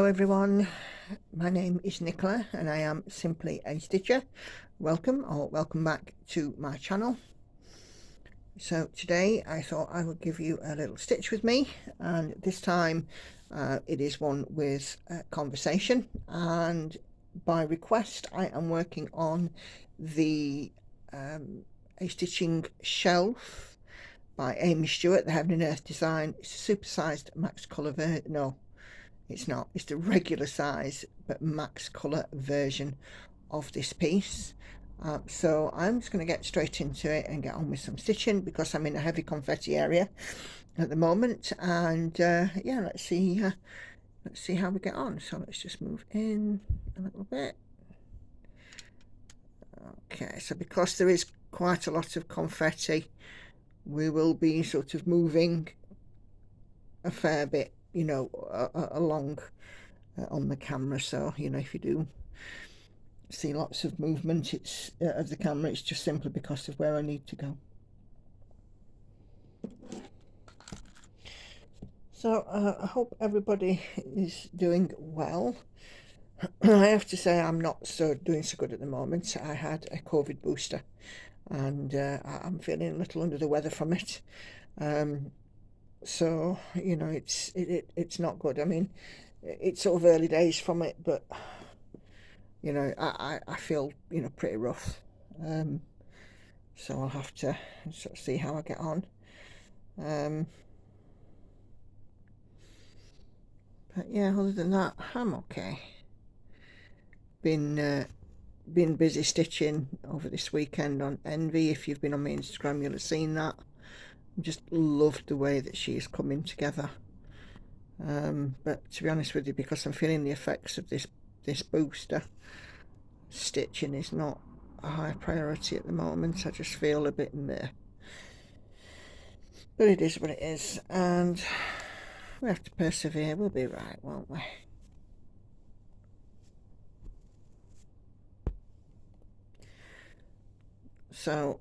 everyone, my name is Nicola and I am simply a stitcher. Welcome back to my channel. So today I thought I would give you a little stitch with me, and this time it is one with conversation, and by request I am working on the a stitching shelf by Aimee Stewart, the Heaven and Earth design. It's a supersized max colour no, it's not, it's the regular size but max colour version of this piece. So I'm just going to get straight into it and get on with some stitching because I'm in a heavy confetti area at the moment, and yeah, let's see how we get on. So let's just move in a little bit. Okay, so because there is quite a lot of confetti, we will be sort of moving a fair bit, you know, along on the camera. So, you know, if you do see lots of movement, it's of the camera, it's just simply because of where I need to go. So I hope everybody is doing well. I have to say I'm not doing so good at the moment. I had a COVID booster and I'm feeling a little under the weather from it. So, you know, it's not good. I mean, it's sort of early days from it, but you know, I feel, you know, pretty rough. So I'll have to sort of see how I get on. But yeah, other than that, I'm okay. Been busy stitching over this weekend on Envy. If you've been on my Instagram, you'll have seen that. I just loved the way that she's coming together. But to be honest with you, because I'm feeling the effects of this booster, stitching is not a high priority at the moment. I just feel a bit meh. But it is what it is, and we have to persevere. We'll be right, won't we? So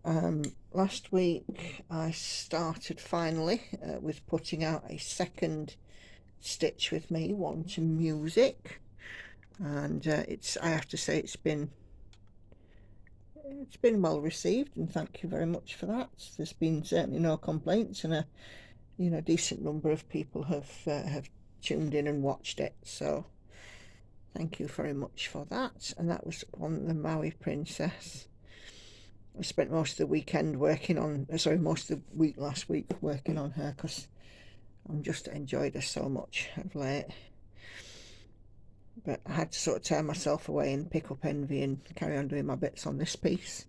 last week I started finally with putting out a second stitch with me, one to music, and I have to say it's been well received, and thank you very much for that. There's been certainly no complaints, and a decent number of people have tuned in and watched it, so thank you very much for that. And that was on the Maui Princess. I spent most of the weekend working on, most of the week last week working on her, because I've just enjoyed her so much of late. But I had to sort of turn myself away and pick up Envy and carry on doing my bits on this piece.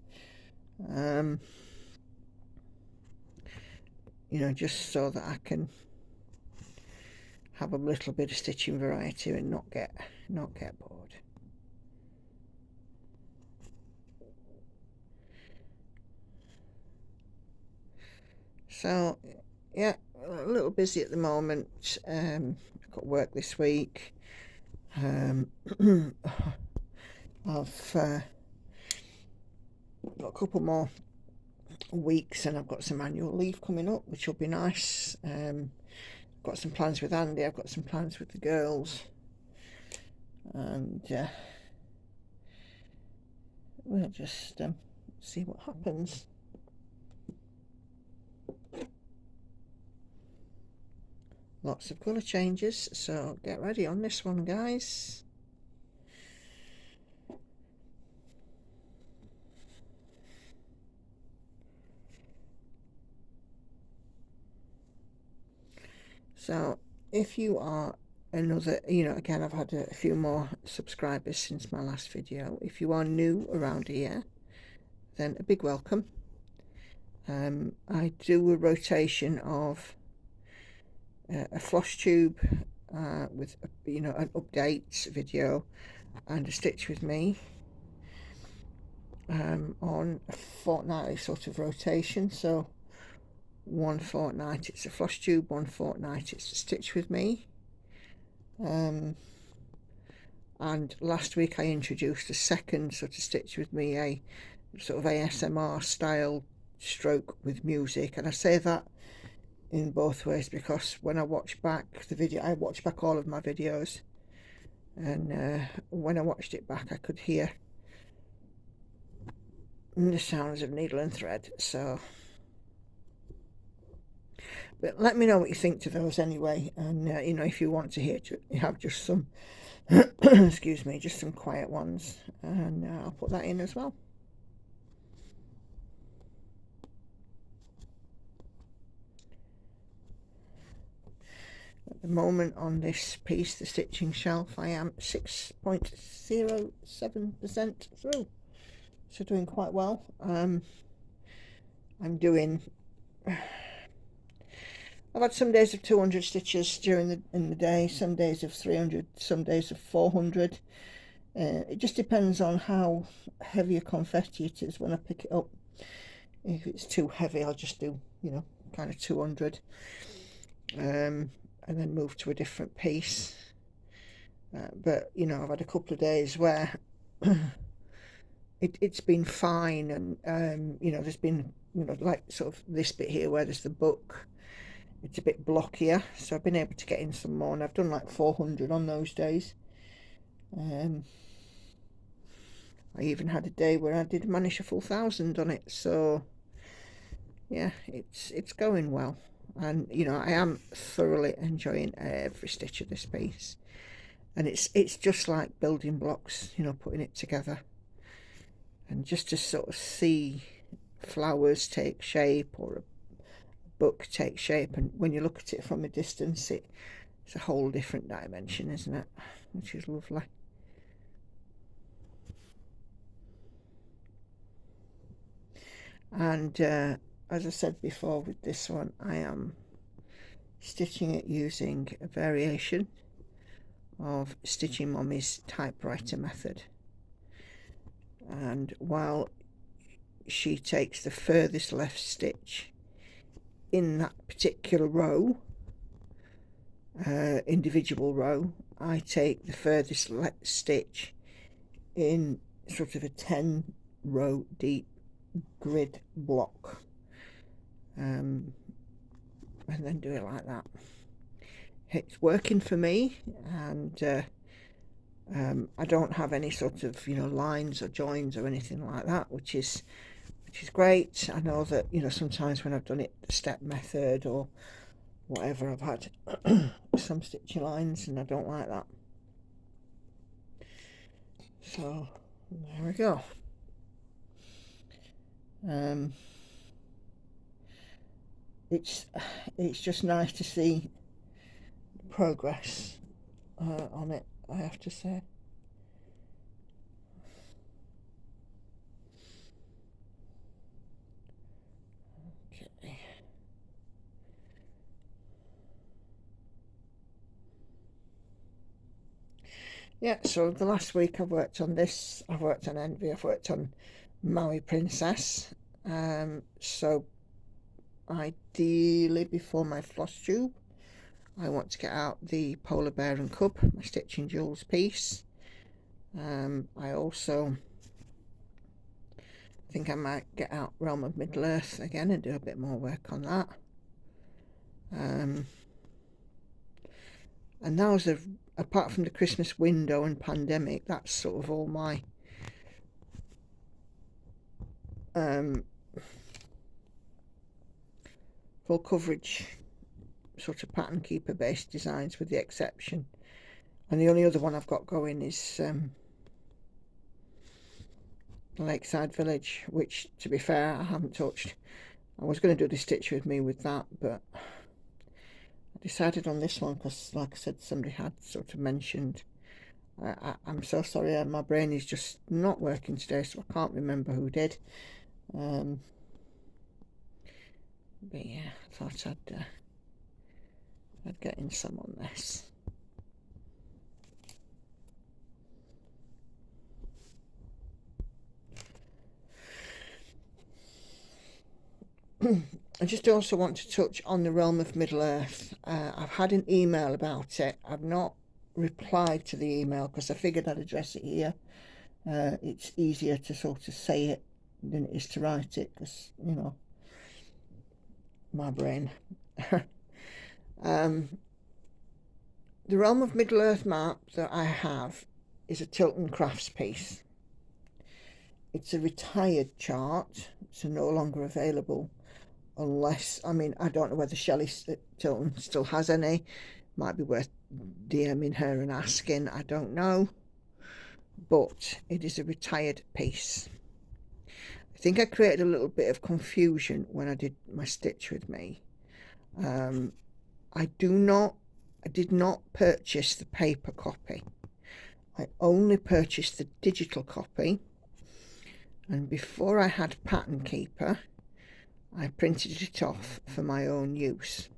You know, just so that I can have a little bit of stitching variety and not get bored. So yeah, a little busy at the moment. I've got work this week. I've got a couple more weeks and I've got some annual leave coming up, which will be nice. I've got some plans with Andy, I've got some plans with the girls, and we'll just see what happens. Lots of colour changes, so get ready on this one, guys. So if you are another, you know, again, I've had a few more subscribers since my last video. If you are new around here, then a big welcome. I do a rotation of a Flosstube with, you know, an update video and a stitch with me on a fortnightly sort of rotation. So one fortnight it's a Flosstube, one fortnight it's a stitch with me. And last week I introduced a second sort of stitch with me, a sort of ASMR style stroke with music, and I say that in both ways because when I watch back the video, I watch back all of my videos, and when I watched it back I could hear the sounds of needle and thread. So, but let me know what you think to those anyway, and you know, if you want to hear have just some excuse me, just some quiet ones, and I'll put that in as well. At the moment on this piece, the stitching shelf, I am 6.07% through, so doing quite well. I'm doing, I've had some days of 200 stitches in the day, some days of 300, some days of 400. It just depends on how heavy a confetti it is when I pick it up. If it's too heavy, I'll just do, you know, kind of 200, and then move to a different piece. But you know, I've had a couple of days where it's been fine, and you know, there's been, you know, like sort of this bit here where there's the book, it's a bit blockier, so I've been able to get in some more, and I've done like 400 on those days. I even had a day where I did manage a full 1,000 on it, so yeah, it's going well, and you know, I am thoroughly enjoying every stitch of this piece, and it's just like building blocks, you know, putting it together, and just to sort of see flowers take shape or a book take shape, and when you look at it from a distance, it's a whole different dimension, isn't it? Which is lovely. And as I said before, with this one I am stitching it using a variation of Stitching Mommy's typewriter method, and while she takes the furthest left stitch in that particular row, individual row, I take the furthest left stitch in sort of a 10 row deep grid block, and then do it like that. It's working for me, and I don't have any sort of, you know, lines or joins or anything like that, which is great. I know that, you know, sometimes when I've done it the step method or whatever, I've had some stitchy lines, and I don't like that. So there we go. It's just nice to see progress on it, I have to say. Okay. Yeah, so the last week I've worked on this, I've worked on Envy, I've worked on Maui Princess. So ideally before my Flosstube, I want to get out the Polar Bear and Cub, my Stitching Jewels piece. I also think I might get out Realm of Middle Earth again and do a bit more work on that. And those are, apart from the Christmas window and pandemic, that's sort of all my full coverage sort of pattern keeper based designs, with the exception, and the only other one I've got going is Lakeside Village, which, to be fair, I haven't touched. I was going to do the Stitch With Me with that, but I decided on this one because, like I said, somebody had sort of mentioned. I'm so sorry, my brain is just not working today, so I can't remember who did. But yeah, I thought I'd get in some on this. I just also want to touch on the Realm of Middle Earth. I've had an email about it. I've not replied to the email because I figured I'd address it here. It's easier to sort of say it than it is to write it, because, you know, my brain. The Realm of Middle-earth map that I have is a Tilton Crafts piece. It's a retired chart, so no longer available unless, I mean, I don't know whether Shelley Tilton still has any. Might be worth DMing her and asking, I don't know. But it is a retired piece. I think I created a little bit of confusion when I did my Stitch With Me. I did not purchase the paper copy. I only purchased the digital copy, and before I had Pattern Keeper, I printed it off for my own use.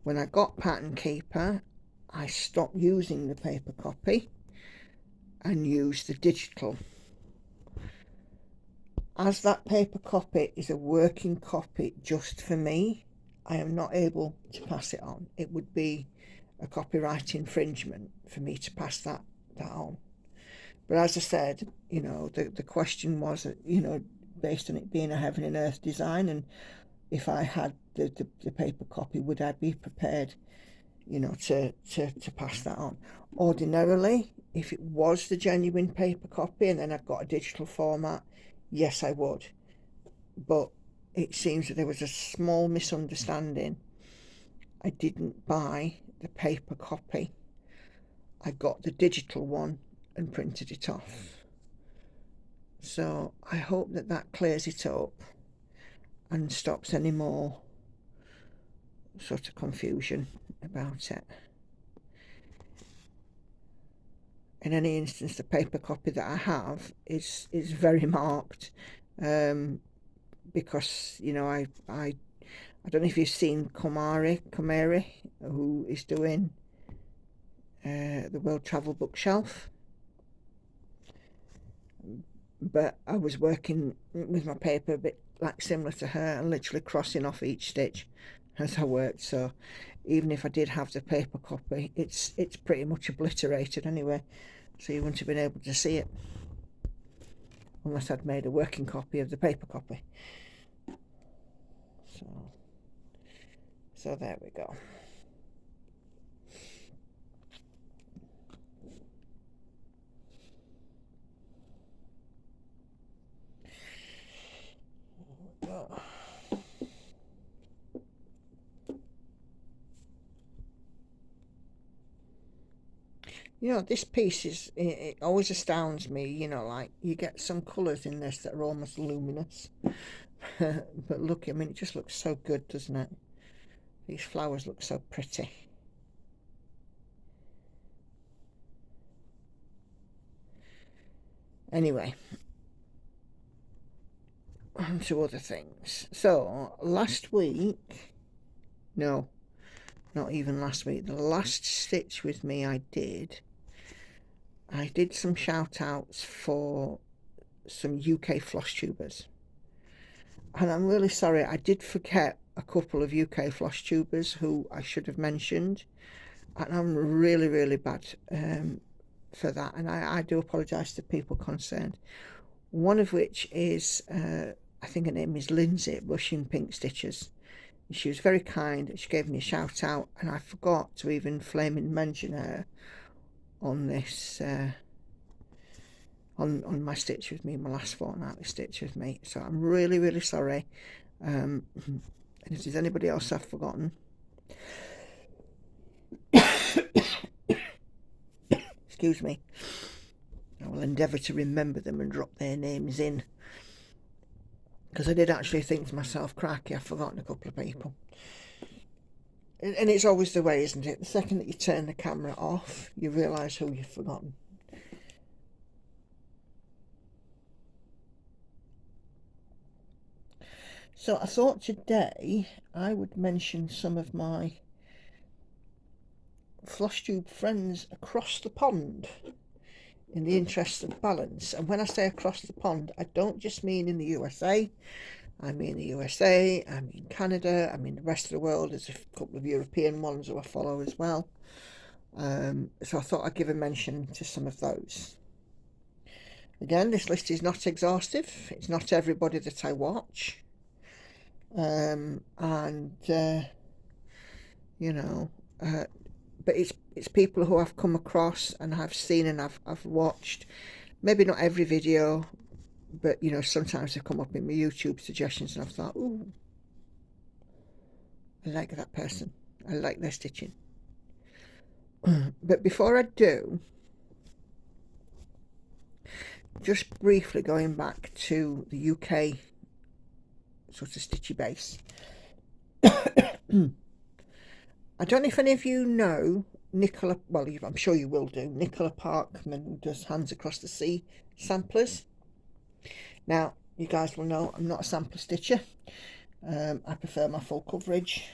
When I got Pattern Keeper, I stopped using the paper copy and used the digital. As that paper copy is a working copy just for me, I am not able to pass it on. It would be a copyright infringement for me to pass that on. But as I said, you know, the question was, you know, based on it being a heaven and earth design, and if I had the paper copy, would I be prepared, you know, to pass that on? Ordinarily, if it was the genuine paper copy and then I've got a digital format, yes, I would. But it seems that there was a small misunderstanding. I didn't buy the paper copy. I got the digital one and printed it off. So I hope that that clears it up and stops any more sort of confusion about it. In any instance, the paper copy that I have is very marked, because, you know, I don't know if you've seen Komari, who is doing the World Travel Bookshelf, but I was working with my paper a bit like similar to her and literally crossing off each stitch as I worked. So even if I did have the paper copy, it's pretty much obliterated anyway, so you wouldn't have been able to see it unless I'd made a working copy of the paper copy. So there we go. You know, this piece it always astounds me, you know, like you get some colours in this that are almost luminous. But look, I mean, it just looks so good, doesn't it? These flowers look so pretty. Anyway, on to other things. So last week, no, not even last week, the last Stitch With Me I did some shout outs for some UK Flosstubers, and I'm really sorry, I did forget a couple of UK Flosstubers who I should have mentioned, and I'm really bad for that, and I do apologise to people concerned. One of which is, I think her name is Lindsay at Rushing Pink Stitches. She was very kind, she gave me a shout out, and I forgot to even flaming mention her on this, on my Stitch With Me, my last fortnightly Stitch With Me. So I'm really sorry, and if there's anybody else I've forgotten, excuse me, I will endeavour to remember them and drop their names in, because I did actually think to myself, cracky, I've forgotten a couple of people. And it's always the way, isn't it? The second that you turn the camera off, you realise who you've forgotten. So I thought today I would mention some of my Flosstube friends across the pond, in the interest of balance. And when I say across the pond, I don't just mean in the USA. I mean the USA, I mean Canada, I mean the rest of the world. There's a couple of European ones who I follow as well. So I thought I'd give a mention to some of those. Again, this list is not exhaustive. It's not everybody that I watch. You know, but it's people who I've come across and I've seen and I've watched. Maybe not every video, but you know, sometimes they come up in my YouTube suggestions and I've thought, ooh, I like that person, I like their stitching. But before I do, just briefly going back to the UK sort of stitchy base. I don't know if any of you know Nicola, well, I'm sure you will do, Nicola Parkman, who does Hands Across the Sea samplers. Now, you guys will know I'm not a sampler stitcher. I prefer my full coverage.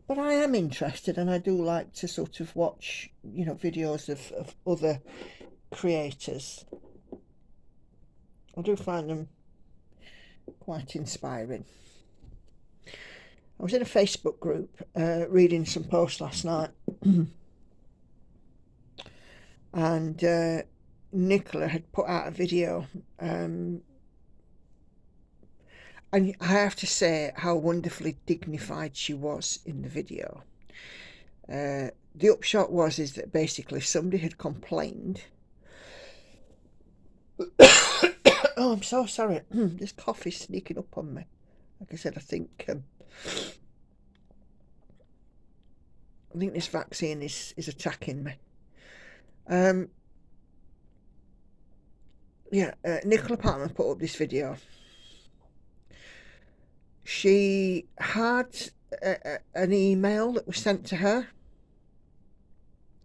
But I am interested, and I do like to sort of watch, you know, videos of other creators. I do find them quite inspiring. I was in a Facebook group reading some posts last night, and Nicola had put out a video, and I have to say how wonderfully dignified she was in the video. The upshot is that basically somebody had complained. Oh, I'm so sorry. This coffee's sneaking up on me. Like I said, I think this vaccine is attacking me. Yeah, Nicola Parkman put up this video. She had an email that was sent to her.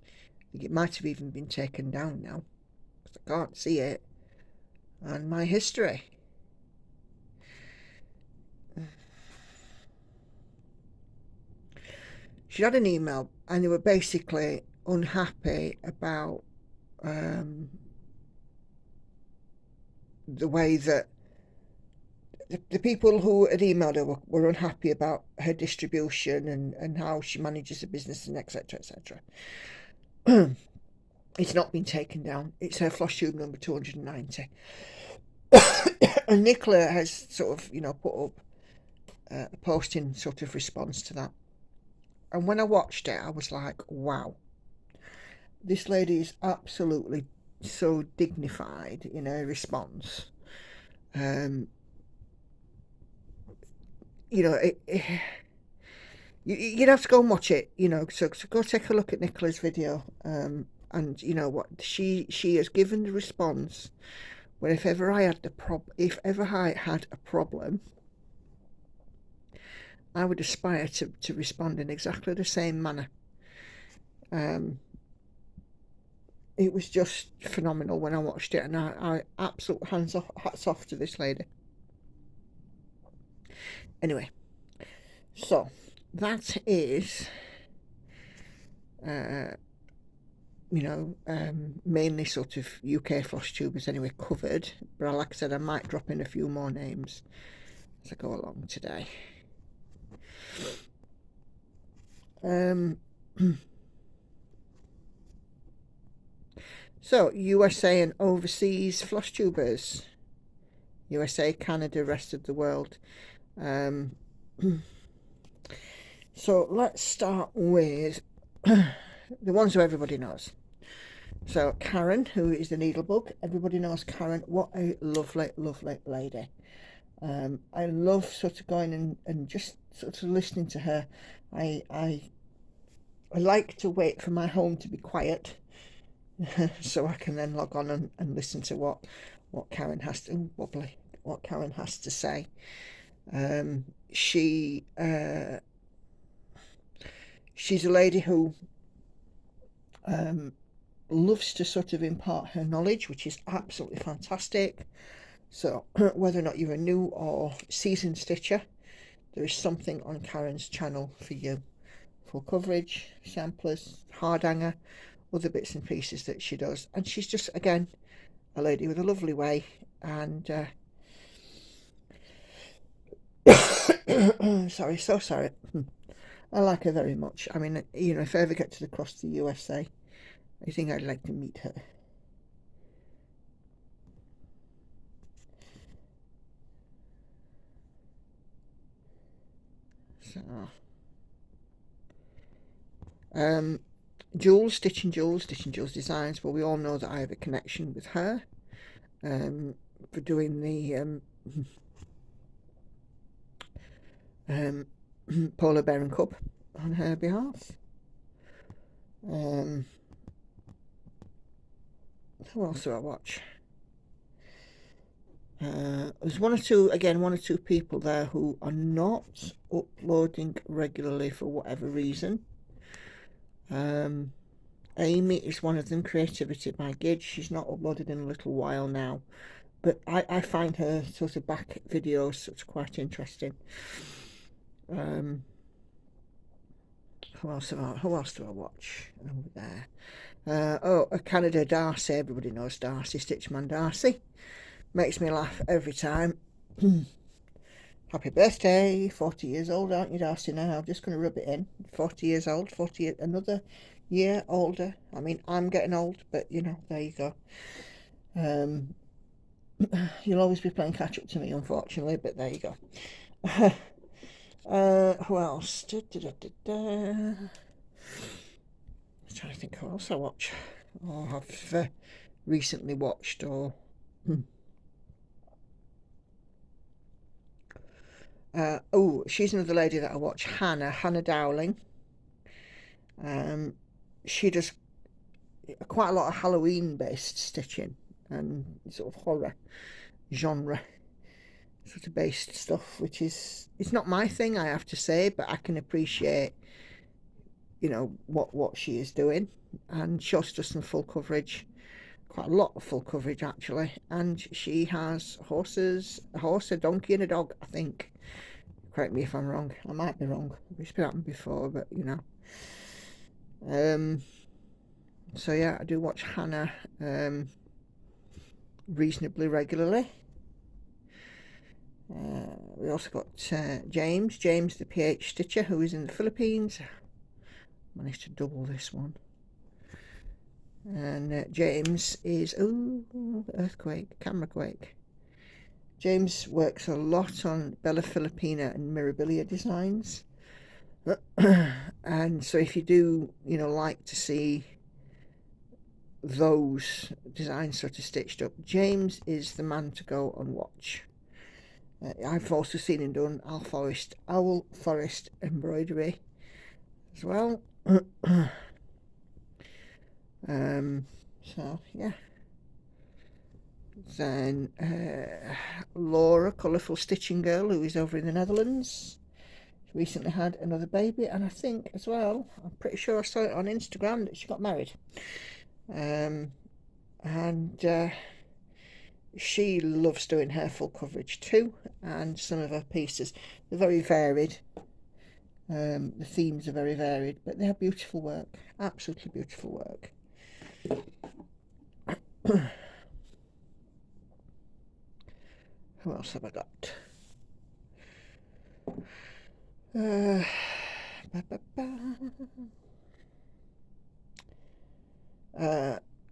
I think it might have even been taken down now, because I can't see it. And my history. She had an email, and they were basically unhappy about the way that the people who had emailed her were unhappy about her distribution and how she manages the business, and etc, etc. It's not been taken down. It's her Flosstube number 290. And Nicola has sort of, you know, put up a post in sort of response to that. And when I watched it, I was like, wow, this lady is absolutely so dignified in her response. You know, you'd have to go and watch it, you know, so go take a look at Nicola's video. And you know what, she has given the response where if ever I had a problem, I would aspire to respond in exactly the same manner. It was just phenomenal when I watched it, and I absolute hats off to this lady. Anyway, so that is you know, mainly sort of UK Flosstubers anyway covered, but like I said, I might drop in a few more names as I go along today. So USA and overseas Flosstubers, USA, Canada, rest of the world. So let's start with the ones who everybody knows. So Karen, who is the Needlebug, everybody knows Karen. What a lovely, lovely lady. I love sort of going and just sort of listening to her. I like to wait for my home to be quiet so I can then log on and listen to what Karen has to what Karen has to say. She's a lady who loves to sort of impart her knowledge, which is absolutely fantastic. So whether or not you're a new or seasoned stitcher, there is something on Karen's channel for you. Full coverage, samplers, hard hanger, other bits and pieces that she does. And she's just, again, a lady with a lovely way. And sorry, so sorry. I like her very much. I mean, you know, if I ever get across to the USA, I think I'd like to meet her. So, Jules, Stitching Jules Designs. Well, we all know that I have a connection with her for doing the Polar Bear and Cub on her behalf. Who else do I watch? There's one or two people there who are not uploading regularly for whatever reason. Aimee is one of them, Creativity by Gidge. She's not uploaded in a little while now, but I find her sort of back videos sort of quite interesting. Who else do I watch over there? Canada, Darcy. Everybody knows Darcy, Stitchman Darcy. Makes me laugh every time. Happy birthday, 40 years old, aren't you, Darcy? Now I'm just going to rub it in. 40 years old, another year older. I mean, I'm getting old, but you know, there you go. You'll always be playing catch up to me, unfortunately, but there you go. Who else? I'm trying to think who else I watch or have recently watched or. She's another lady that I watch, Hannah Dowling. She does quite a lot of Halloween based stitching and sort of horror genre sort of based stuff, which is, it's not my thing, I have to say, but I can appreciate, you know, what she is doing. And she also does some full coverage, quite a lot of full coverage actually, and she has horses, a horse, a donkey and a dog, I think. Correct me if I'm wrong, I might be wrong, it's been happened before, but you know. So yeah, I do watch Hannah reasonably regularly. We also got James the PH Stitcher, who is in the Philippines. Managed to double this one. And James is, earthquake, camera quake. James works a lot on Bella Filipina and Mirabilia designs. And so if you do, you know, like to see those designs sort of stitched up, James is the man to go and watch. I've also seen him done owl forest embroidery as well. So yeah. Then Laura, Colourful Stitching Girl, who is over in the Netherlands. She recently had another baby, and I think as well, I'm pretty sure I saw it on Instagram that she got married. And she loves doing her full coverage too, and some of her pieces, they're very varied. The themes are very varied, but they are beautiful work, absolutely beautiful work. Who else have I got?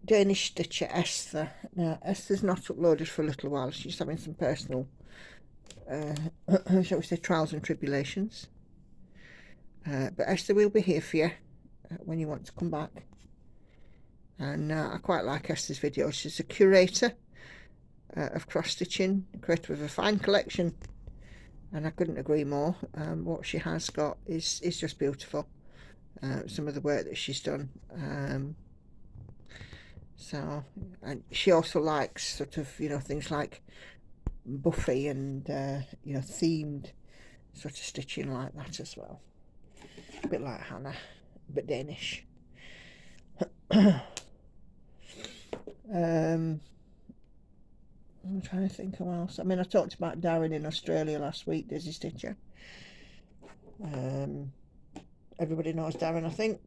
Danish Stitcher Esther. Now, Esther's not uploaded for a little while. She's having some personal, shall we say, trials and tribulations. But Esther will be here for you when you want to come back. And I quite like Esther's videos. She's a curator of cross-stitching, creator of a fine collection. And I couldn't agree more. What she has got is just beautiful. Some of the work that she's done. So, and she also likes sort of, you know, things like Buffy and, you know, themed sort of stitching like that as well. A bit like Hannah, but Danish. I'm trying to think who else. I mean, I talked about Darren in Australia last week, Dizzy Stitcher. Everybody knows Darren, I think.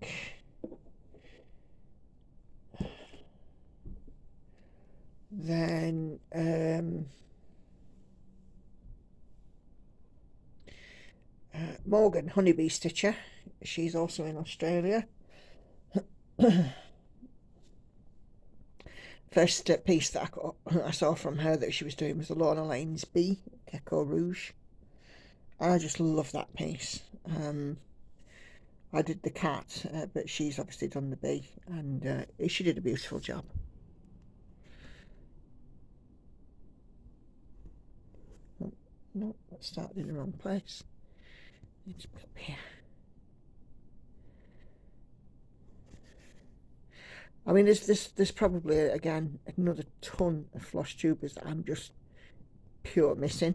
Then Morgan, Honeybee Stitcher. She's also in Australia. First piece that I saw from her that she was doing was the Lorna Lane's Bee, Gecko Rouge. I just love that piece. I did the cat, but she's obviously done the bee, and she did a beautiful job. Oh, no, that started in the wrong place. It's up here. I mean, there's probably again another ton of floss tubers that I'm just pure missing.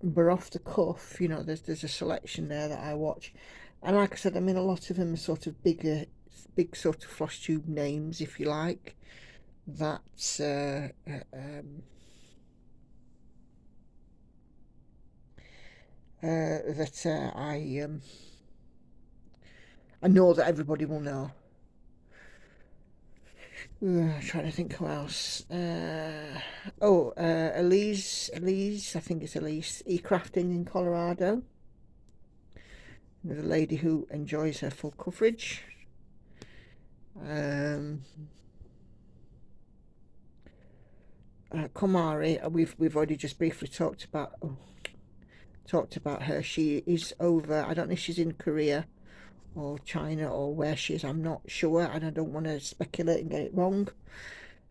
But off the cuff, you know, there's a selection there that I watch, and like I said, I mean, a lot of them are sort of big sort of floss tube names, if you like. That I know that everybody will know. Trying to think who else. Elise, I think it's Elise, e-crafting in Colorado. There's a lady who enjoys her full coverage. Komari, we've already just briefly talked about her. She is over. I don't know if she's in Korea or China or where she is. I'm not sure, and I don't want to speculate and get it wrong.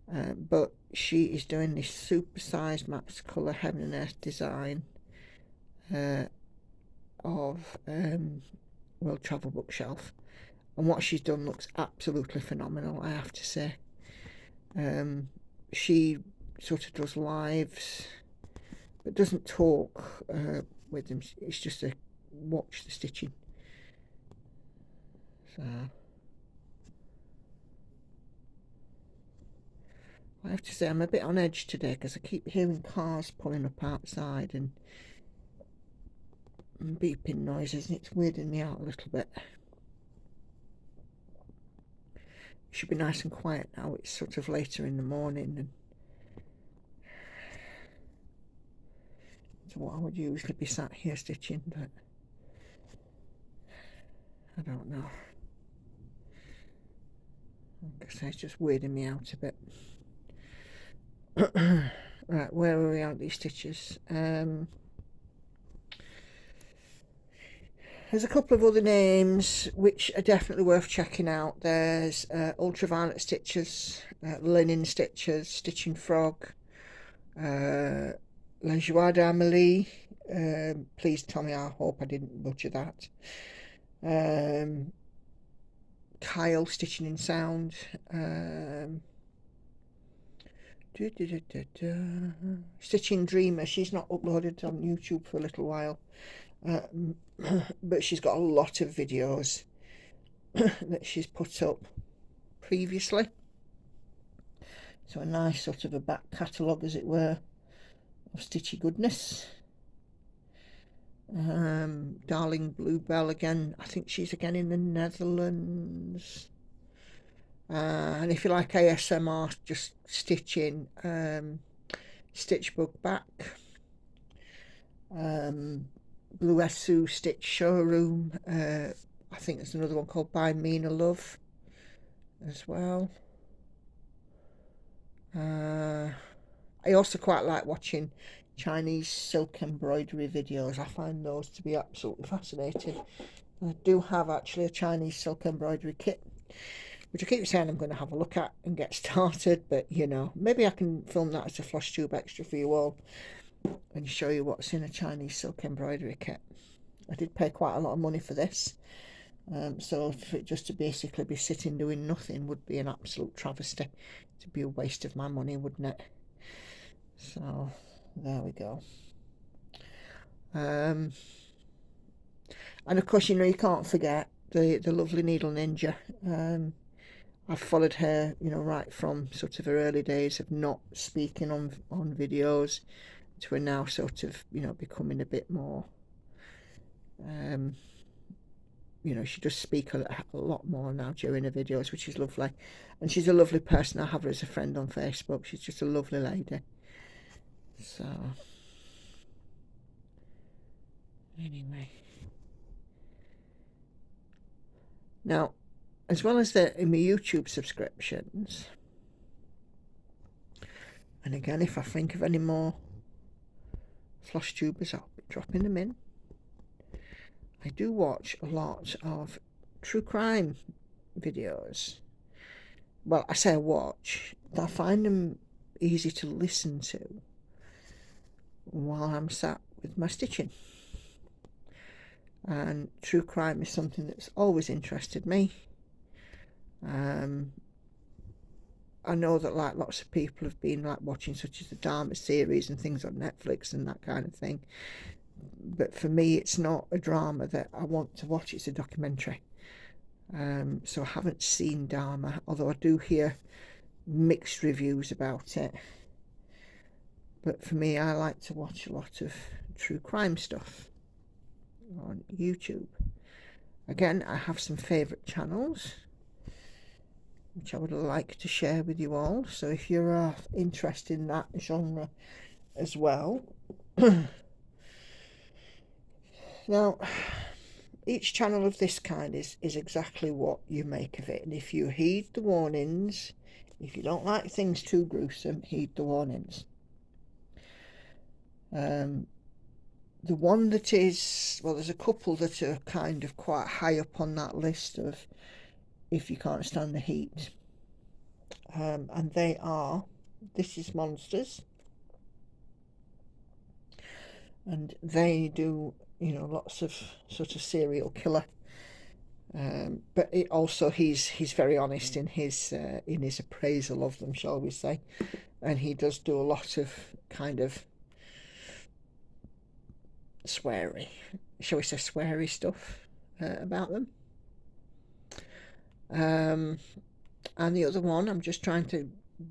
But she is doing this super-sized max colour heaven and earth design of World Travel Bookshelf, and what she's done looks absolutely phenomenal, I have to say. She sort of does lives, but doesn't talk with them. It's just a watch the stitching. So I have to say I'm a bit on edge today because I keep hearing cars pulling up outside and beeping noises, and it's weirding me out a little bit. It should be nice and quiet now. It's sort of later in the morning, and so what I would usually be sat here stitching, but I don't know. Like I say, it's just weirding me out a bit. Right, where are we at these stitches? There's a couple of other names which are definitely worth checking out. There's Ultraviolet Stitches, Linen Stitches, Stitching Frog, La Joie d'Amélie. Please tell me, I hope I didn't butcher that. Kyle, Stitching in Sound. Stitching Dreamer. She's not uploaded on YouTube for a little while, but she's got a lot of videos that she's put up previously, so a nice sort of a back catalogue, as it were, of stitchy goodness. Darling Bluebell, again, I think she's again in the Netherlands. And if you like ASMR, just stitching, Stitchbug Back, Blue Esu Stitch Showroom. I think there's another one called By Mina Love as well. I also quite like watching Chinese silk embroidery videos. I find those to be absolutely fascinating. I do have actually a Chinese silk embroidery kit, which I keep saying I'm going to have a look at and get started, but you know, maybe I can film that as a Flosstube extra for you all and show you what's in a Chinese silk embroidery kit. I did pay quite a lot of money for this, so for it just to basically be sitting doing nothing would be an absolute travesty. It'd be a waste of my money, wouldn't it? So there we go. And of course, you know, you can't forget the lovely Needle Ninja. I've followed her, you know, right from sort of her early days of not speaking on videos to her now sort of, you know, becoming a bit more, you know, she does speak a lot more now during her videos, which is lovely. And she's a lovely person. I have her as a friend on Facebook. She's just a lovely lady. So, anyway. Now, as well as in my YouTube subscriptions, and again, if I think of any more Flosstubers, I'll be dropping them in. I do watch a lot of true crime videos. Well, I say I watch, I find them easy to listen to while I'm sat with my stitching. And true crime is something that's always interested me. I know that like lots of people have been like watching such as the Dharma series and things on Netflix and that kind of thing, but for me it's not a drama that I want to watch, it's a documentary. So I haven't seen Dharma, although I do hear mixed reviews about it. But for me, I like to watch a lot of true crime stuff on YouTube. Again, I have some favourite channels which I would like to share with you all, so if you're interested in that genre as well. Now, each channel of this kind is exactly what you make of it, and if you heed the warnings, if you don't like things too gruesome, heed the warnings. The one that is, well, there's a couple that are kind of quite high up on that list of if you can't stand the heat, and they are This Is Monsters, and they do, you know, lots of sort of serial killer, but it also he's very honest in his appraisal of them, shall we say, and he does do a lot of kind of sweary, shall we say, sweary stuff about them. And the other one, I'm just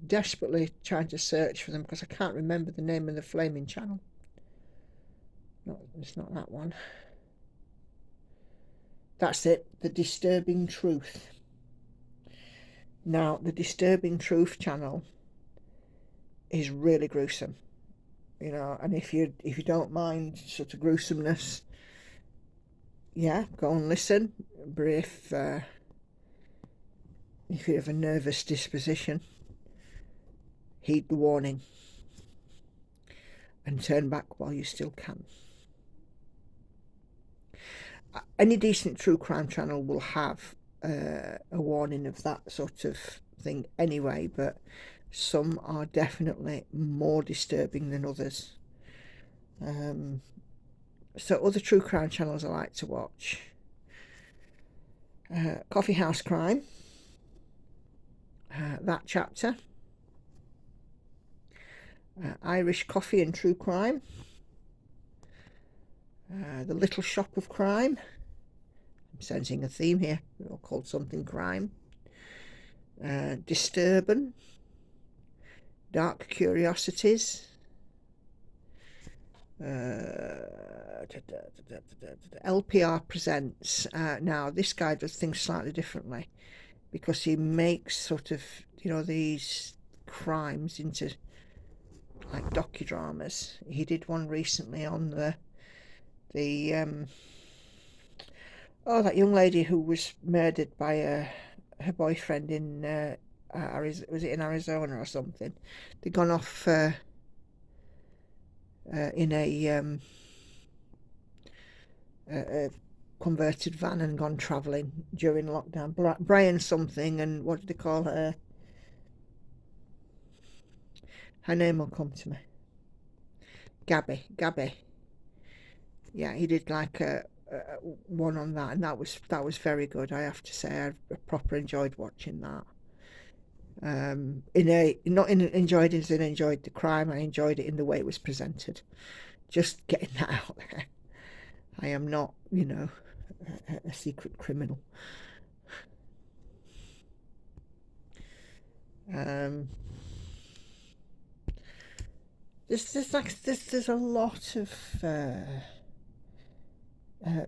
desperately trying to search for them because I can't remember the name of the flaming channel. No, it's not that one. That's it, The Disturbing Truth. Now, the Disturbing Truth channel is really gruesome, you know, and if you don't mind sort of gruesomeness, yeah, go and listen. But if you have a nervous disposition, heed the warning and turn back while you still can. Any decent true crime channel will have a warning of that sort of thing anyway, but some are definitely more disturbing than others. So other true crime channels I like to watch: Coffee House Crime, That Chapter, Irish Coffee and True Crime, The Little Shop of Crime. I'm sensing a theme here. They're all called something crime. Disturbing, Dark Curiosities, LPR Presents. Now this guy does things slightly differently because he makes sort of, you know, these crimes into like docudramas. He did one recently on that young lady who was murdered by her boyfriend in was it in Arizona or something? They'd gone off in a converted van and gone travelling during lockdown. Brian something, and what did they call her? Her name will come to me. Gabby. Yeah, he did like one on that, and that was very good. I have to say, I proper enjoyed watching that. Enjoyed it as in enjoyed the crime. I enjoyed it in the way it was presented. Just getting that out there. I am not, you know, a secret criminal. There's a lot of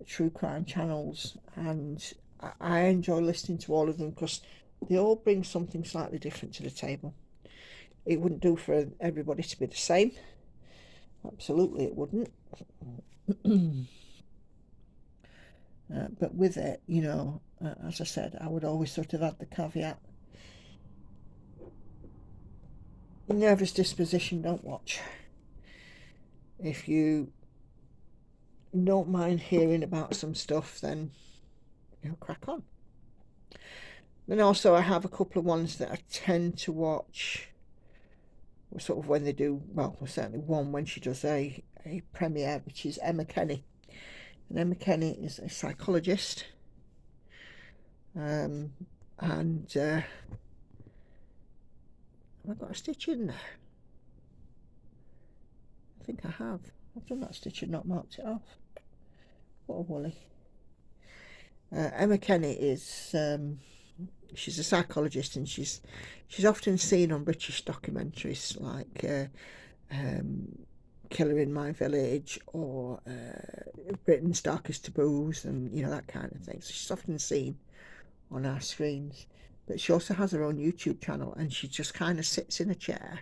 true crime channels, and I enjoy listening to all of them because they all bring something slightly different to the table. It wouldn't do for everybody to be the same. Absolutely it wouldn't. But with it, you know, as I said, I would always sort of add the caveat: nervous disposition, don't watch. if you don't mind hearing about some stuff, then crack on. Then also I have a couple of ones that I tend to watch sort of when they do, well, certainly one when she does a premiere, which is Emma Kenny. And Emma Kenny is a psychologist, and have I got a stitch in there? I think I have. I've done that stitch and not marked it off. What a woolly. Emma Kenny is she's a psychologist, and she's often seen on British documentaries like Killer in My Village or Britain's Darkest Taboos, and that kind of thing. So she's often seen on our screens, but she also has her own YouTube channel, and she just kind of sits in a chair,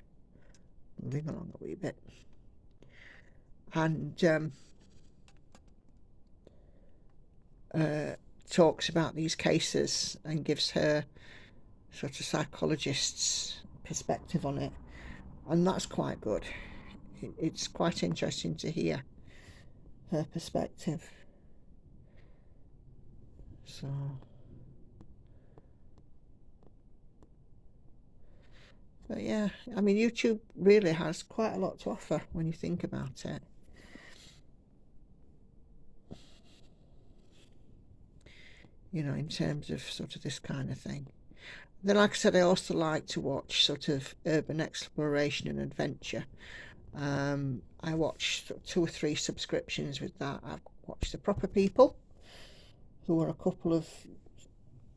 moving along a wee bit, and talks about these cases and gives her sort of psychologist's perspective on it, and that's quite good. It's quite interesting to hear her perspective. So but yeah, I mean, YouTube really has quite a lot to offer when you think about it. In terms of sort of this kind of thing. Then, like I said, I also like to watch sort of urban exploration and adventure. I watch 2 or 3 subscriptions with that. I've watched The Proper People, who are a couple of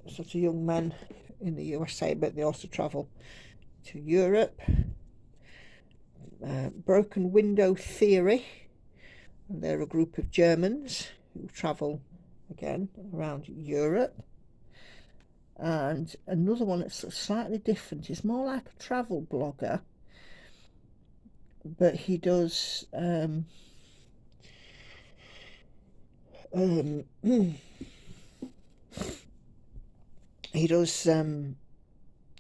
sort of young men in the USA, but they also travel to Europe. Broken Window Theory, and they're a group of Germans who travel again around Europe. And another one that's slightly different is more like a travel blogger, but he does he does a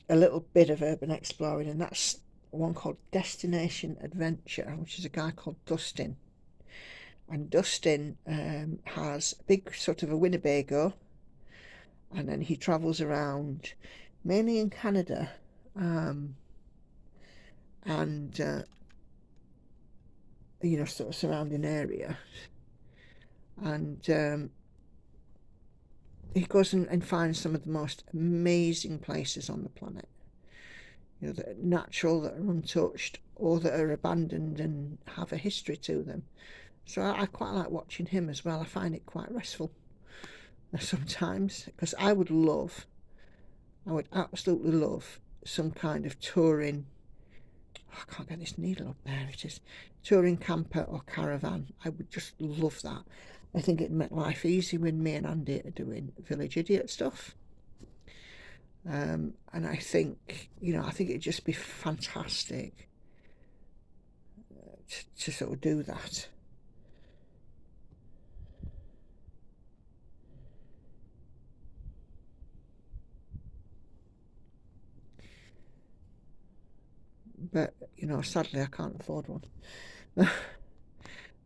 little bit of urban exploring, and that's one called Destination Adventure, which is a guy called Dustin. And Dustin has a big sort of a Winnebago, and then he travels around mainly in Canada, and sort of surrounding area, and he goes and finds some of the most amazing places on the planet, that are natural, that are untouched, or that are abandoned and have a history to them. So I quite like watching him as well. I find it quite restful sometimes, because I would absolutely love some kind of touring, I can't get this needle up, there it is, touring camper or caravan. I would just love that. I think it'd make life easy when me and Andy are doing Village Idiot stuff. And I think, it'd just be fantastic to sort of do that. But, sadly I can't afford one.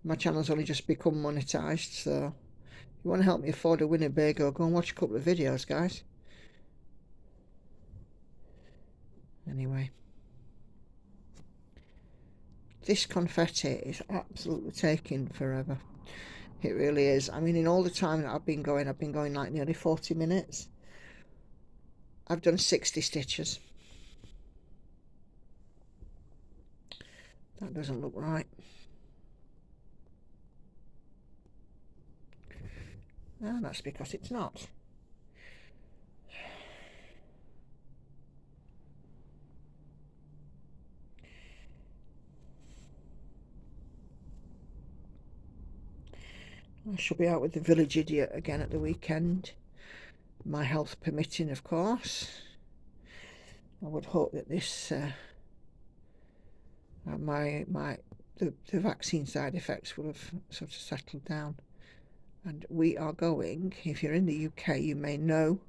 My channel's only just become monetized, so if you want to help me afford a Winnebago, go and watch a couple of videos, guys. Anyway, this confetti is absolutely taking forever. It really is. I mean, in all the time that I've been going like nearly 40 minutes. I've done 60 stitches. That doesn't look right. Ah, that's because it's not. I shall be out with the Village Idiot again at the weekend, my health permitting, of course. I would hope that this the vaccine side effects will have sort of settled down. And we are going, if you're in the UK, you may know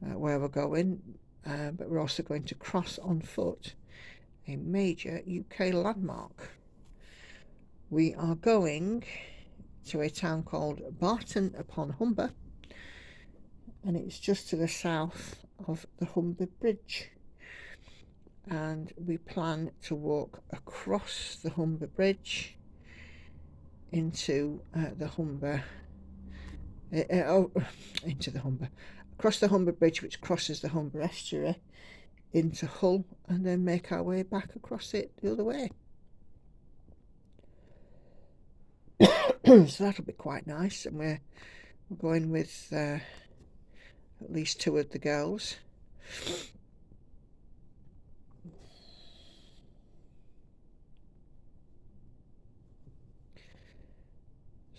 where we're going, but we're also going to cross on foot a major UK landmark, We are going to a town called Barton upon Humber, and it's just to the south of the Humber Bridge, and we plan to walk across the Humber Bridge into the Humber across the Humber Bridge, which crosses the Humber estuary, into Hull, and then make our way back across it the other way. So that'll be quite nice, and we're going with at least 2 of the girls.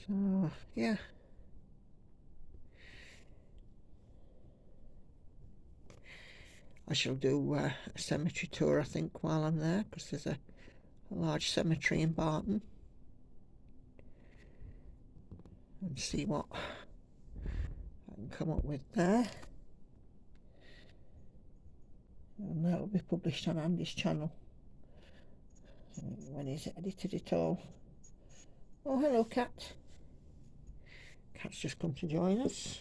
So yeah, I shall do a cemetery tour, I think, while I'm there, because there's a large cemetery in Barton, and see what I can come up with there. And that will be published on Andy's channel when he's edited it all. Oh, hello, Cat. Cat's just come to join us.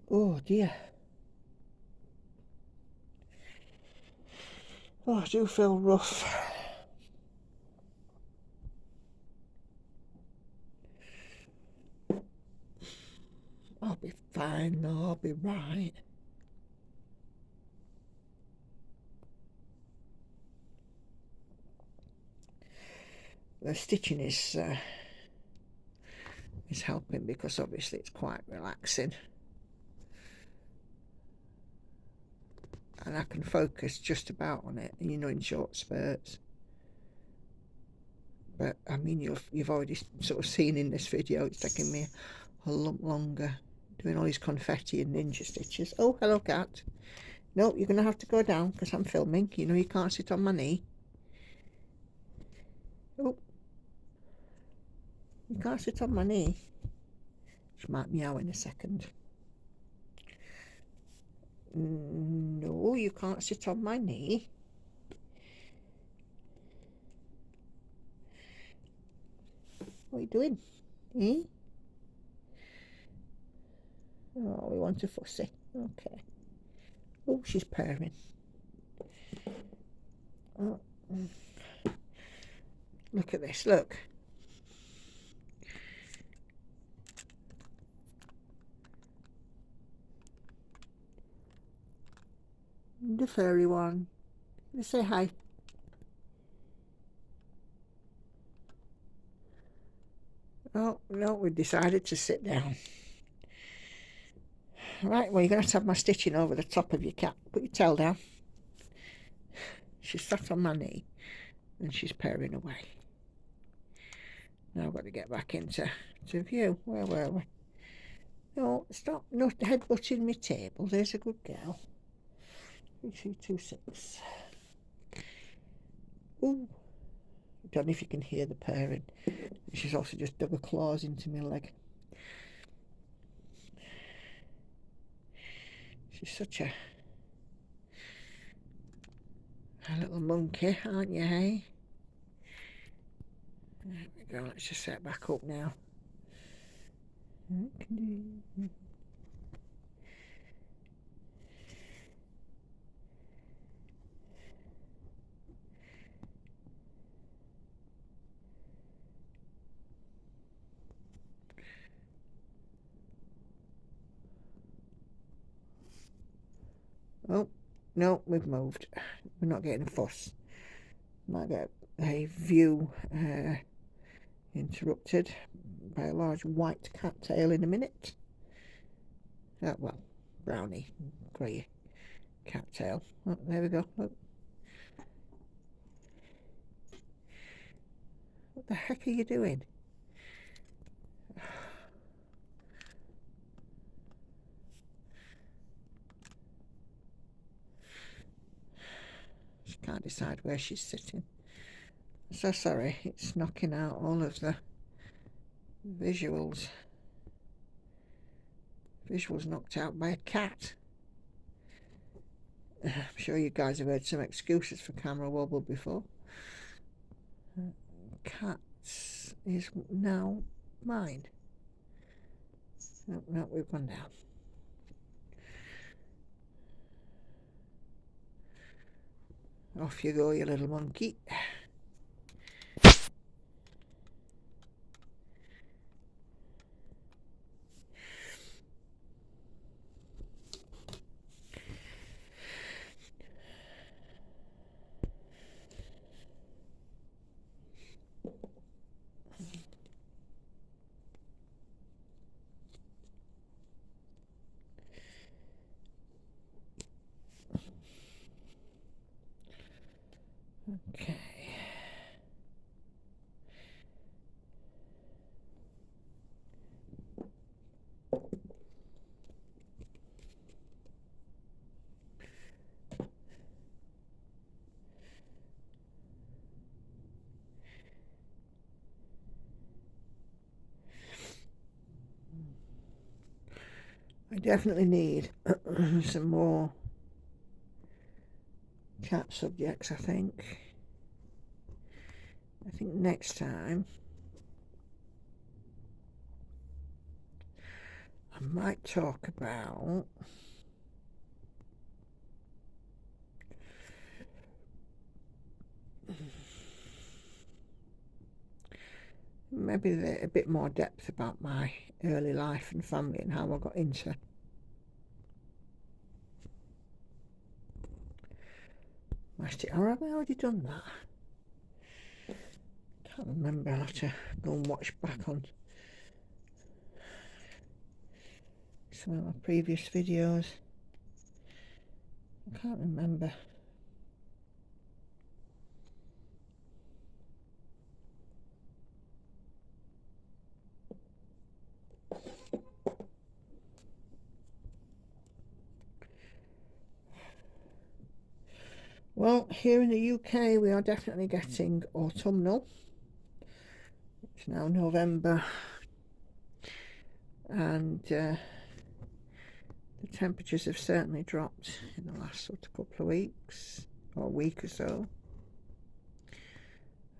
Oh dear. Oh, I do feel rough. I'll be fine, though. I'll be right. The stitching is helping, because obviously it's quite relaxing, and I can focus just about on it, you know, in short spurts. But I mean, you've already sort of seen in this video, it's taking me a lump longer doing all these confetti and ninja stitches. Oh, hello, Cat. No, you're going to have to go down, because I'm filming. You know, you can't sit on my knee. Oh, you can't sit on my knee. She might meow in a second. No, you can't sit on my knee. What are you doing? Eh? Oh, we want a fussy. Okay. Oh, she's purring. Oh. Look at this, look. The furry one. Let's say hi. Oh, no, we decided to sit down. Right, well, you're going to have my stitching over the top of your Cat. Put your tail down. She's sat on my knee, and she's purring away. Now I've got to get back into view. Where were we? No, stop. No headbutting my table. There's a good girl. 3226. Ooh. I don't know if you can hear the purring. She's also just dug her claws into my leg. She's such a little monkey, aren't you, hey? There we go. Let's just set back up now. Oh, no, we've moved. We're not getting a fuss. Might get a view interrupted by a large white cattail in a minute. Well, brownie, grey cattail. Oh, there we go. Look. What the heck are you doing? She can't decide where she's sitting. So sorry, it's knocking out all of the visuals. Visuals knocked out by a cat. I'm sure you guys have heard some excuses for camera wobble before. Cats is now mine. No, we've gone down. Off you go, you little monkey. Okay. I definitely need some more cat subjects, I think. I think next time I might talk about maybe a bit more depth about my early life and family and how I got into or have I already done that? Can't remember. I'll have to go and watch back on some of my previous videos. I can't remember. Well, here in the UK we are definitely getting autumnal. It's now November and the temperatures have certainly dropped in the last sort of couple of weeks or week or so,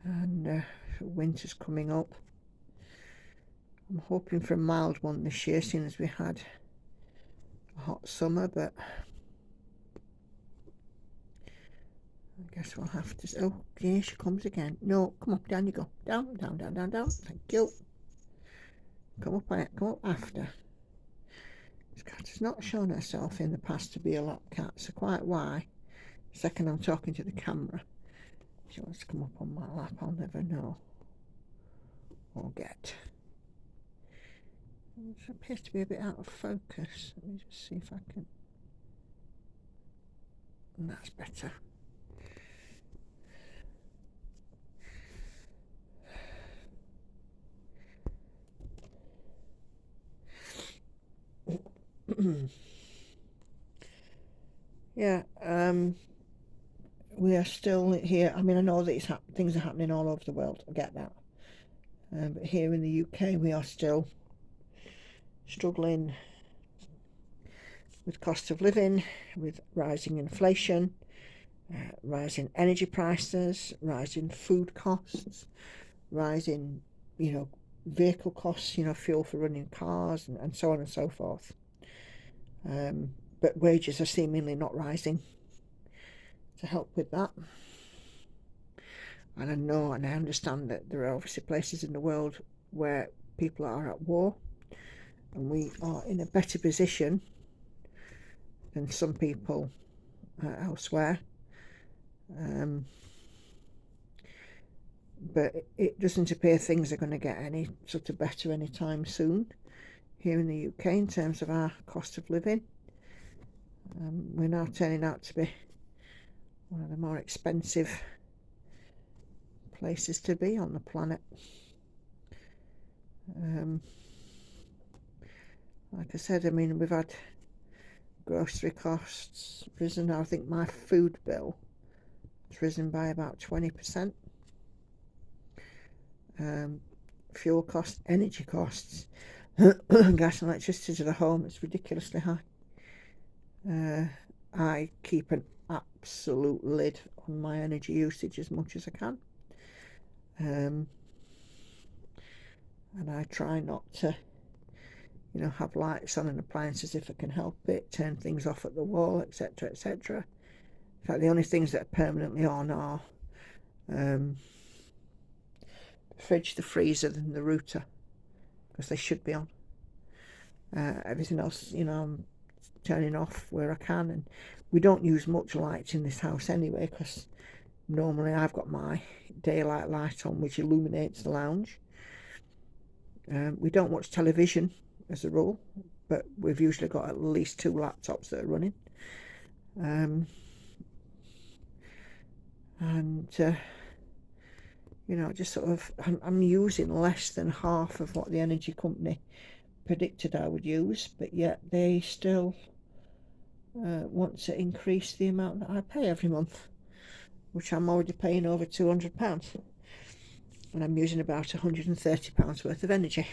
and winter's coming up. I'm hoping for a mild one this year, seeing as we had a hot summer, but I guess we'll have to. Oh, here she comes again. No, come on, down you go. Down, down, down, down, down. Thank you. Come up on it. Come up after. This cat has not shown herself in the past to be a lap cat, so quite why. Second I'm talking to the camera, she wants to come up on my lap. I'll never know or get. It appears to be a bit out of focus. Let me just see if I can. And that's better. Yeah, we are still here. I mean, I know that things are happening all over the world, I get that, but here in the UK we are still struggling with cost of living, with rising inflation, rising energy prices, rising food costs, rising, vehicle costs, fuel for running cars, and so on and so forth. But wages are seemingly not rising to help with that. And I know and I understand that there are obviously places in the world where people are at war, and we are in a better position than some people elsewhere. But it doesn't appear things are going to get any sort of better anytime soon here in the UK in terms of our cost of living. We're now turning out to be one of the more expensive places to be on the planet. Like I said, I mean, we've had grocery costs risen. I think my food bill has risen by about 20%. Fuel costs, energy costs, gas and electricity to the home, it's ridiculously high. I keep an absolute lid on my energy usage as much as I can. And I try not to, you know, have lights on and appliances if I can help it, turn things off at the wall, etc, etc. In fact, the only things that are permanently on are the fridge, the freezer and the router, because they should be on. Everything else, you know, I'm turning off where I can, and we don't use much light in this house anyway, because normally I've got my daylight light on which illuminates the lounge. We don't watch television as a rule, but we've usually got at least 2 laptops that are running. You know, just sort of, I'm using less than half of what the energy company predicted I would use, but yet they still want to increase the amount that I pay every month, which I'm already paying over £200, and I'm using about £130 worth of energy.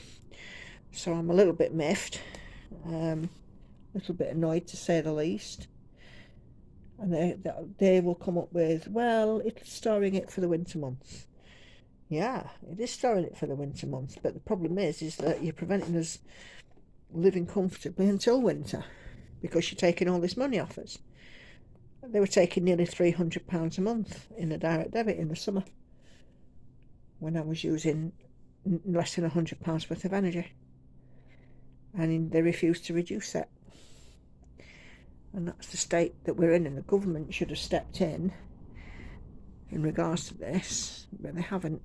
So I'm a little bit miffed, a little bit annoyed to say the least. And they will come up with, well, it's storing it for the winter months. Yeah, it is storing it for the winter months, but the problem is that you're preventing us living comfortably until winter, because you're taking all this money off us. They were taking nearly £300 a month in a direct debit in the summer, when I was using less than £100 worth of energy, and they refused to reduce it. And that's the state that we're in, and the government should have stepped in regards to this, but they haven't.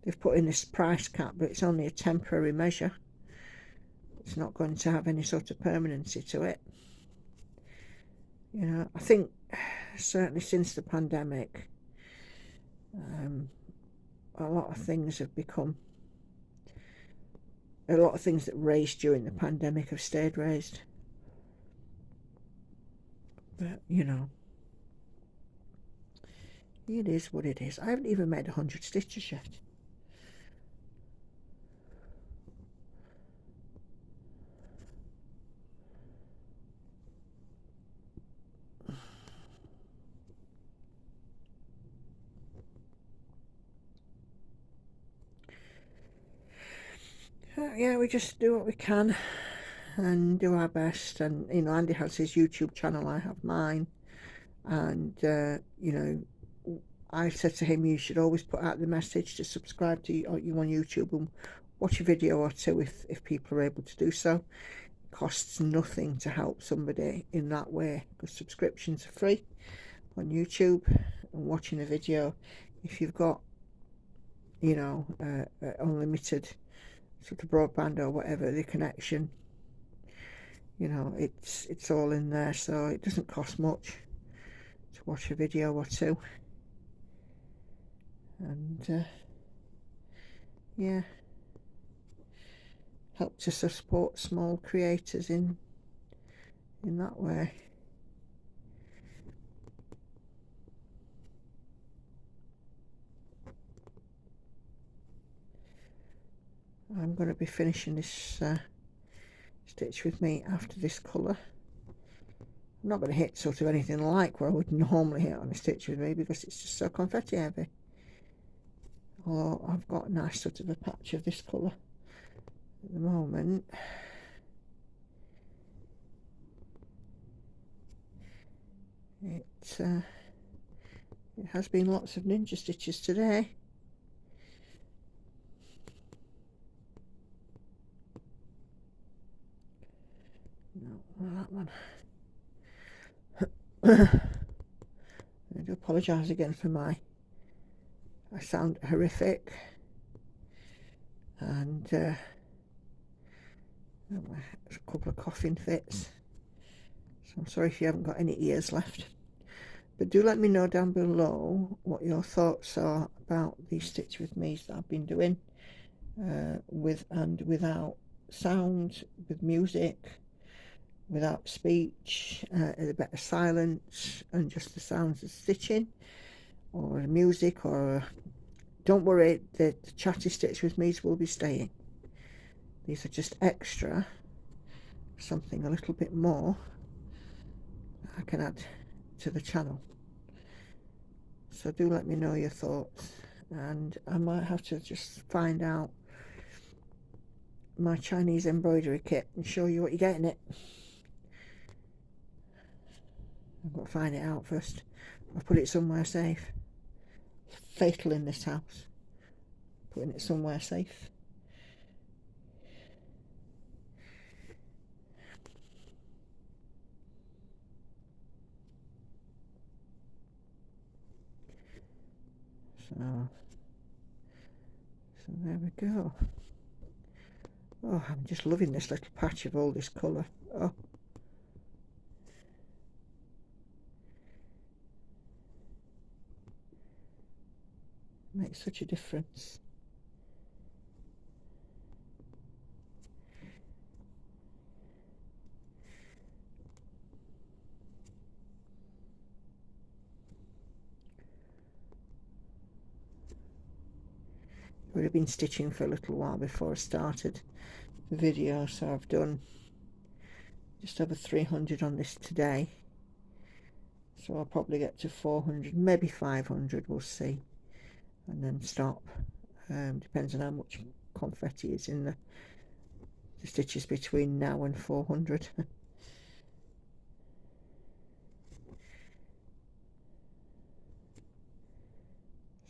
They've put in this price cap, but it's only a temporary measure. It's not going to have any sort of permanency to it. You know, I think certainly since the pandemic, a lot of things have become, a lot of things that raised during the pandemic have stayed raised. But, you know, it is what it is. I haven't even made 100 stitches yet. Yeah, we just do what we can and do our best. And, you know, Andy has his YouTube channel, I have mine. And, you know, I said to him, you should always put out the message to subscribe to you on YouTube and watch a video or two if people are able to do so. It costs nothing to help somebody in that way, because subscriptions are free on YouTube, and watching a video, if you've got, you know, unlimited sort of broadband or whatever the connection, you know, it's all in there, so it doesn't cost much to watch a video or two. And yeah, help to support small creators in that way. I'm going to be finishing this stitch with me after this colour. I'm not going to hit sort of anything like where I would normally hit on a stitch with me, because it's just so confetti heavy. Although I've got a nice sort of a patch of this colour at the moment. It has been lots of ninja stitches today. No, that one. I do apologise again for I sound horrific, and a couple of coughing fits, so I'm sorry if you haven't got any ears left. But do let me know down below what your thoughts are about these stitch with me's that I've been doing, with and without sound, with music, without speech, a bit of silence and just the sounds of stitching, or music, or don't worry, the chatty stitch with me's will be staying. These are just extra, something a little bit more I can add to the channel. So do let me know your thoughts, and I might have to just find out my Chinese embroidery kit and show you what you get in it. I've got to find it out first. I've put it somewhere safe. It's fatal in this house, putting it somewhere safe. So there we go. Oh, I'm just loving this little patch of all this colour. Oh, makes such a difference. I would have been stitching for a little while before I started the video, so I've done just over 300 on this today, so I'll probably get to 400, maybe 500, we'll see, and then stop. Depends on how much confetti is in the stitches between now and 400.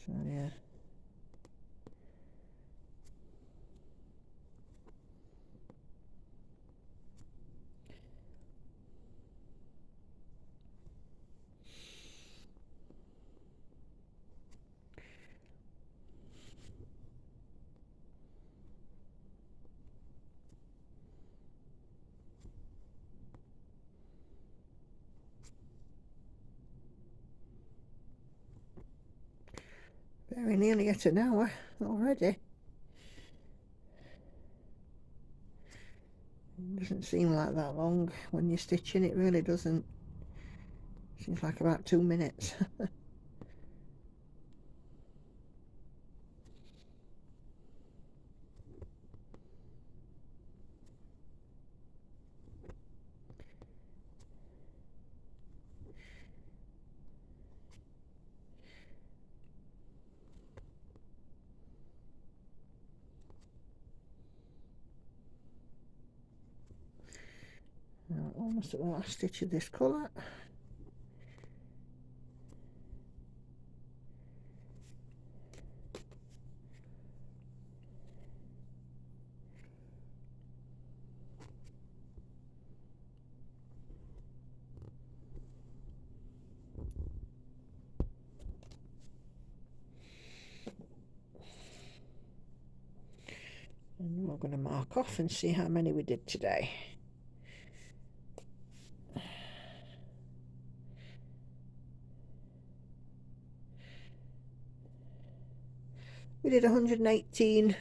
So yeah. Very nearly at an hour already. It doesn't seem like that long when you're stitching, it really doesn't. Seems like about 2 minutes. Almost at the last stitch of this colour. And we're going to mark off and see how many we did today. We did 118,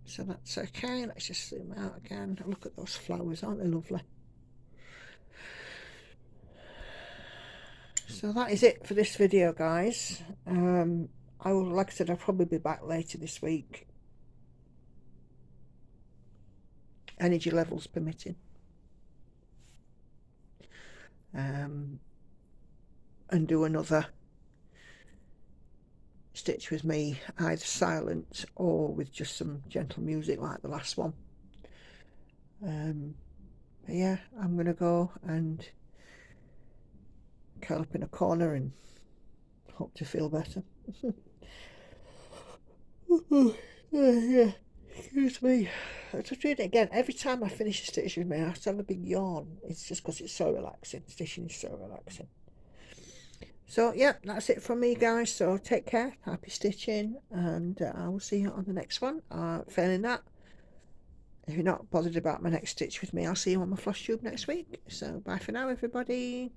so that's okay. Let's just zoom out again. Look at those flowers, aren't they lovely? So that is it for this video, guys. I will, like I said, I'll probably be back later this week, energy levels permitting, and do another stitch with me, either silent or with just some gentle music like the last one. But yeah, I'm gonna go and curl up in a corner and hope to feel better. Yeah, excuse me. I'm just doing it again. Every time I finish a stitch with me, I have to have a big yawn. It's just because it's so relaxing. Stitching is so relaxing. So yeah, that's it from me, guys. So take care, happy stitching, and I will see you on the next one. Failing that, if you're not bothered about my next stitch with me, I'll see you on my Flosstube next week. So bye for now, everybody.